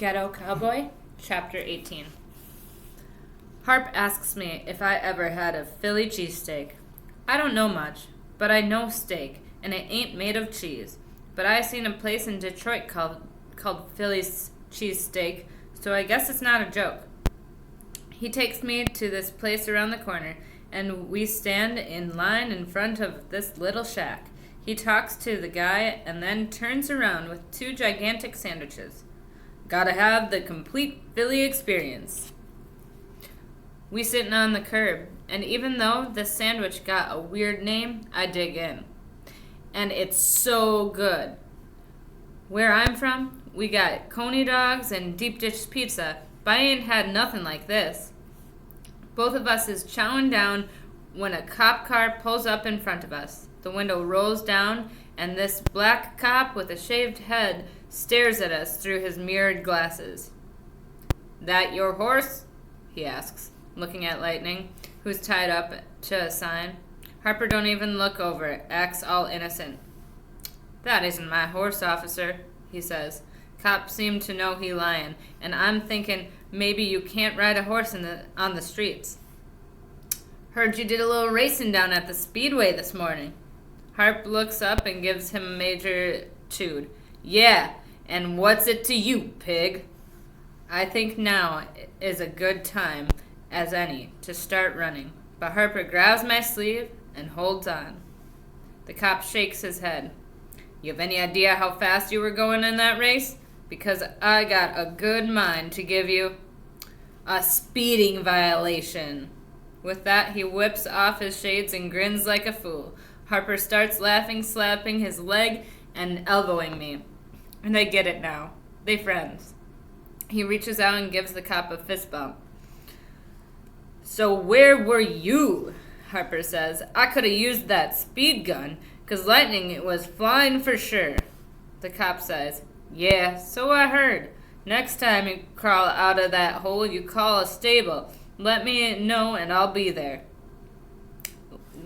Ghetto Cowboy, Chapter 18. Harp asks me if I ever had a Philly cheesesteak. I don't know much, but I know steak, and it ain't made of cheese. But I seen a place in Detroit called Philly's Cheesesteak, so I guess it's not a joke. He takes me to this place around the corner, and we stand in line in front of this little shack. He talks to the guy and then turns around with two gigantic sandwiches. Gotta have the complete Philly experience. We sitting on the curb, and even though the sandwich got a weird name, I dig in. And it's so good. Where I'm from, we got coney dogs and deep dish pizza, but I ain't had nothing like this. Both of us is chowing down when a cop car pulls up in front of us. The window rolls down, and this black cop with a shaved head stares at us through his mirrored glasses. "That your horse?" he asks, looking at Lightning, who's tied up to a sign. Harper don't even look over it, acts all innocent. "That isn't my horse, officer," he says. Cops seem to know he lying, and I'm thinking maybe you can't ride a horse on the streets. "Heard you did a little racing down at the Speedway this morning." Harp looks up and gives him a major chewed. "Yeah, and what's it to you, pig?" I think now is a good time as any to start running, but Harper grabs my sleeve and holds on. The cop shakes his head. "You have any idea how fast you were going in that race? Because I got a good mind to give you a speeding violation." With that, he whips off his shades and grins like a fool. Harper starts laughing, slapping his leg and elbowing me. And I get it now. They friends. He reaches out and gives the cop a fist bump. "So where were you?" Harper says. "I could have used that speed gun, 'cause Lightning was flying for sure." The cop says, "Yeah, so I heard. Next time you crawl out of that hole, you call a stable. Let me know and I'll be there.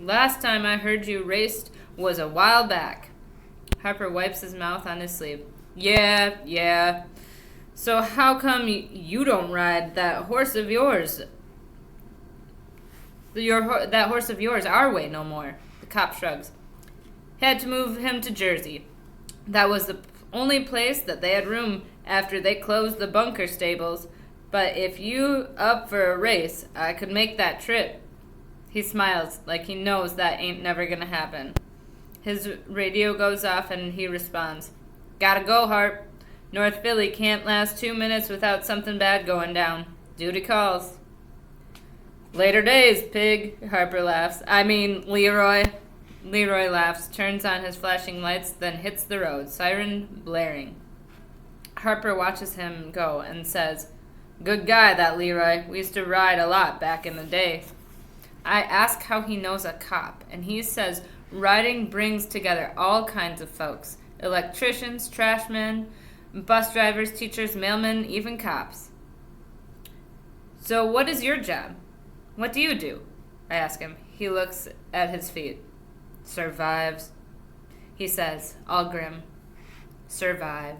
Last time I heard you raced was a while back." Harper wipes his mouth on his sleeve. Yeah. So how come you don't ride that horse of yours? That horse of yours our way no more." The cop shrugs. "Had to move him to Jersey. That was the only place that they had room after they closed the bunker stables. But if you up for a race, I could make that trip." He smiles like he knows that ain't never gonna happen. His radio goes off and he responds, "Gotta go, Harp. North Philly can't last 2 minutes without something bad going down. Duty calls." "Later days, pig," Harper laughs. I mean, Leroy. Leroy laughs, turns on his flashing lights, then hits the road, siren blaring. Harper watches him go and says, "Good guy, that Leroy. We used to ride a lot back in the day." I ask how he knows a cop, and he says riding brings together all kinds of folks. Electricians, trashmen, bus drivers, teachers, mailmen, even cops. "So what is your job? What do you do?" I ask him. He looks at his feet. "Survives," he says, all grim. "Survive."